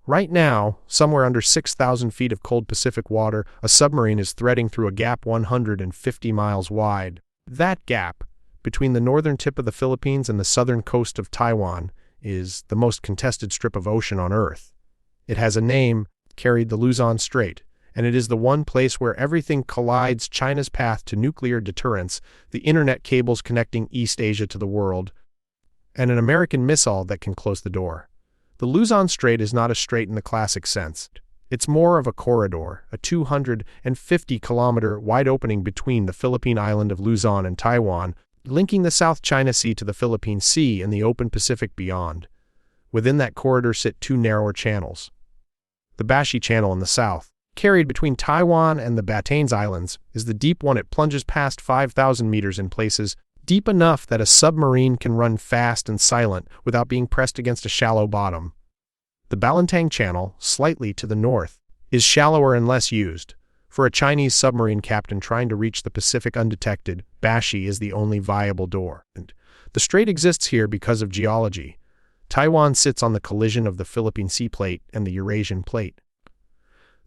Right now, somewhere under 6,000 feet of cold Pacific water, a submarine is threading through a gap 150 miles wide. That gap, between the northern tip of the Philippines and the southern coast of Taiwan, is the most contested strip of ocean on Earth. It has a name, carried the Luzon Strait, and it is the one place where everything collides: China's path to nuclear deterrence, the internet cables connecting East Asia to the world, and an American missile that can close the door. The Luzon Strait is not a strait in the classic sense. It's more of a corridor, a 250-kilometer wide opening between the Philippine island of Luzon and Taiwan, linking the South China Sea to the Philippine Sea and the open Pacific beyond. Within that corridor sit two narrower channels. The Bashi Channel in the south, carried between Taiwan and the Batanes Islands, is the deep one. It plunges past 5,000 meters in places, deep enough that a submarine can run fast and silent without being pressed against a shallow bottom. The Balintang Channel, slightly to the north, is shallower and less used. For a Chinese submarine captain trying to reach the Pacific undetected, Bashi is the only viable door. The strait exists here because of geology. Taiwan sits on the collision of the Philippine Sea Plate and the Eurasian Plate.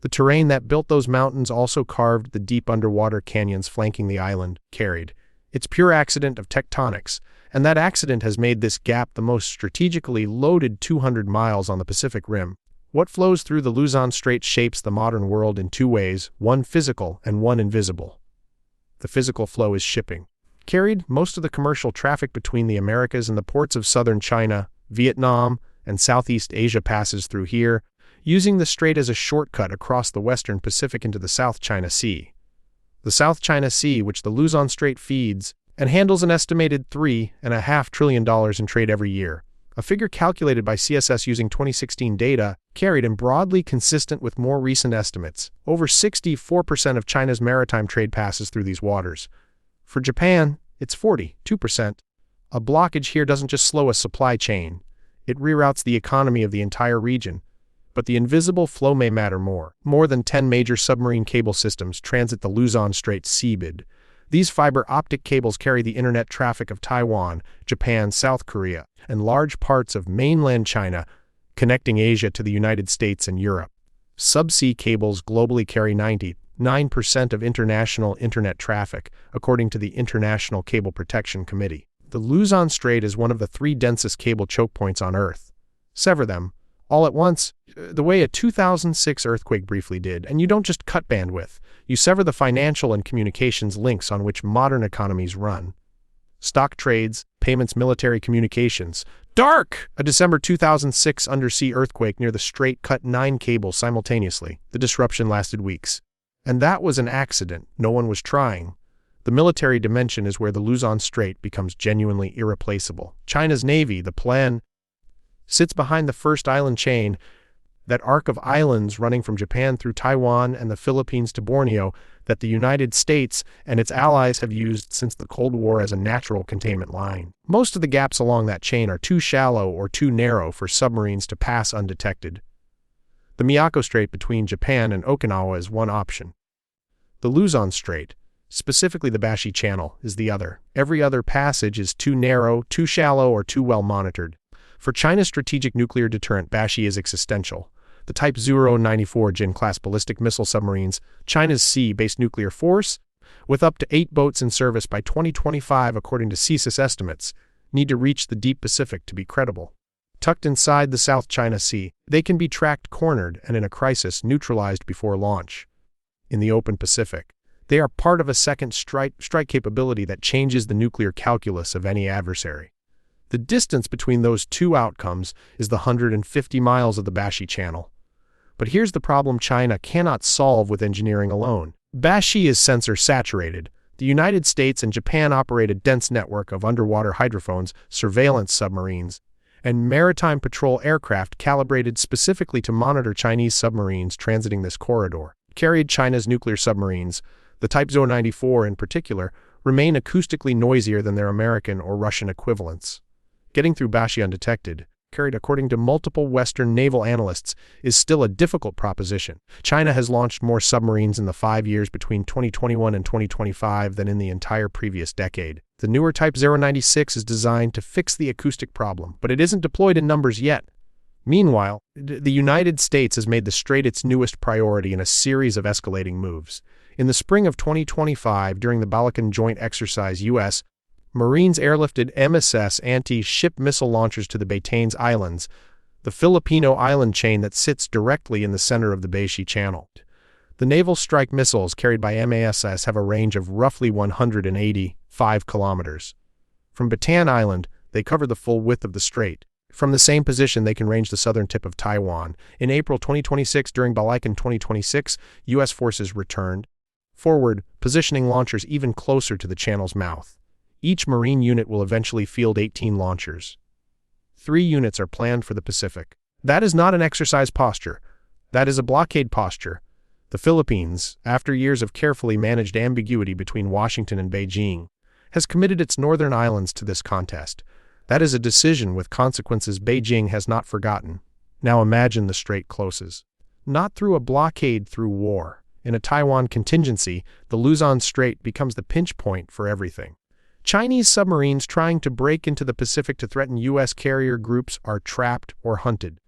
The terrain that built those mountains also carved the deep underwater canyons flanking the island, carried. It's pure accident of tectonics, and that accident has made this gap the most strategically loaded 200 miles on the Pacific Rim. What flows through the Luzon Strait shapes the modern world in two ways, one physical and one invisible. The physical flow is shipping. Carried, most of the commercial traffic between the Americas and the ports of southern China, Vietnam, and Southeast Asia passes through here, using the strait as a shortcut across the western Pacific into the South China Sea. The South China Sea, which the Luzon Strait feeds, and handles an estimated $3.5 trillion in trade every year, a figure calculated by CSS using 2016 data, carried and broadly consistent with more recent estimates. Over 64% of China's maritime trade passes through these waters. For Japan, it's 42%. A blockage here doesn't just slow a supply chain, it reroutes the economy of the entire region. But the invisible flow may matter more. More than 10 major submarine cable systems transit the Luzon Strait seabed. These fiber optic cables carry the internet traffic of Taiwan, Japan, South Korea, and large parts of mainland China, connecting Asia to the United States and Europe. Subsea cables globally carry 99% of international internet traffic, according to the International Cable Protection Committee. The Luzon Strait is one of the three densest cable choke points on Earth. Sever them all at once, the way a 2006 earthquake briefly did, and you don't just cut bandwidth, you sever the financial and communications links on which modern economies run. Stock trades, payments, military communications. Dark! A December 2006 undersea earthquake near the strait cut 9 cables simultaneously. The disruption lasted weeks. And that was an accident. No one was trying. The military dimension is where the Luzon Strait becomes genuinely irreplaceable. China's Navy, the plan, sits behind the first island chain, that arc of islands running from Japan through Taiwan and the Philippines to Borneo that the United States and its allies have used since the Cold War as a natural containment line. Most of the gaps along that chain are too shallow or too narrow for submarines to pass undetected. The Miyako Strait between Japan and Okinawa is one option. The Luzon Strait, specifically the Bashi Channel, is the other. Every other passage is too narrow, too shallow, or too well monitored. For China's strategic nuclear deterrent, Bashi is existential. The Type 094 Jin-class ballistic missile submarines, China's sea-based nuclear force, with up to 8 boats in service by 2025 according to CSIS estimates, need to reach the deep Pacific to be credible. Tucked inside the South China Sea, they can be tracked, cornered, and in a crisis neutralized before launch. In the open Pacific, they are part of a second strike capability that changes the nuclear calculus of any adversary. The distance between those two outcomes is the 150 miles of the Bashi Channel. But here's the problem China cannot solve with engineering alone. Bashi is sensor-saturated. The United States and Japan operate a dense network of underwater hydrophones, surveillance submarines, and maritime patrol aircraft calibrated specifically to monitor Chinese submarines transiting this corridor. Carried China's nuclear submarines, the Type 094 in particular, remain acoustically noisier than their American or Russian equivalents. Getting through Bashi undetected, carried according to multiple Western naval analysts, is still a difficult proposition. China has launched more submarines in the 5 years between 2021 and 2025 than in the entire previous decade. The newer Type 096 is designed to fix the acoustic problem, but it isn't deployed in numbers yet. Meanwhile, the United States has made the strait its newest priority in a series of escalating moves. In the spring of 2025, during the Balkan Joint Exercise, U.S. Marines airlifted MSS anti-ship missile launchers to the Batanes Islands, the Filipino island chain that sits directly in the center of the Bashi Channel. The naval strike missiles carried by MASS have a range of roughly 185 kilometers. From Batan Island, they cover the full width of the strait. From the same position, they can range the southern tip of Taiwan. In April 2026, during Balkan 2026, U.S. forces returned forward, positioning launchers even closer to the channel's mouth. Each Marine unit will eventually field 18 launchers. 3 units are planned for the Pacific. That is not an exercise posture. That is a blockade posture. The Philippines, after years of carefully managed ambiguity between Washington and Beijing, has committed its northern islands to this contest. That is a decision with consequences Beijing has not forgotten. Now imagine the strait closes. Not through a blockade, through war. In a Taiwan contingency, the Luzon Strait becomes the pinch point for everything. Chinese submarines trying to break into the Pacific to threaten U.S. carrier groups are trapped or hunted.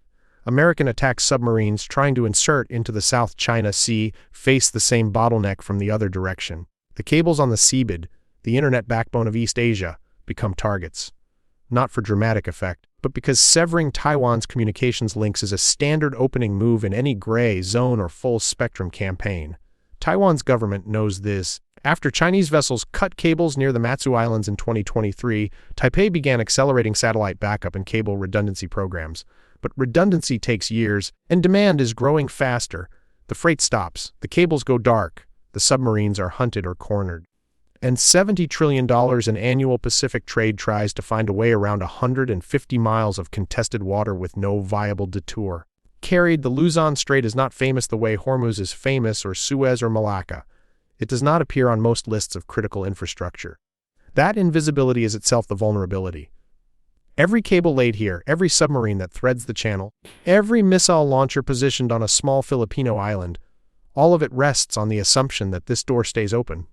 American attack submarines trying to insert into the South China Sea face the same bottleneck from the other direction. The cables on the seabed, the internet backbone of East Asia, become targets. Not for dramatic effect, but because severing Taiwan's communications links is a standard opening move in any gray zone or full-spectrum campaign. Taiwan's government knows this. After Chinese vessels cut cables near the Matsu Islands in 2023, Taipei began accelerating satellite backup and cable redundancy programs. But redundancy takes years, and demand is growing faster. The freight stops, the cables go dark, the submarines are hunted or cornered. And $70 trillion in annual Pacific trade tries to find a way around 150 miles of contested water with no viable detour. Carried, the Luzon Strait is not famous the way Hormuz is famous, or Suez or Malacca. It does not appear on most lists of critical infrastructure. That invisibility is itself the vulnerability. Every cable laid here, every submarine that threads the channel, every missile launcher positioned on a small Filipino island, all of it rests on the assumption that this door stays open.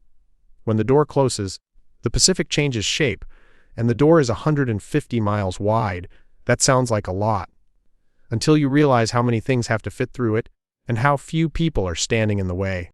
When the door closes, the Pacific changes shape, and the door is 150 miles wide. That sounds like a lot. Until you realize how many things have to fit through it, and how few people are standing in the way.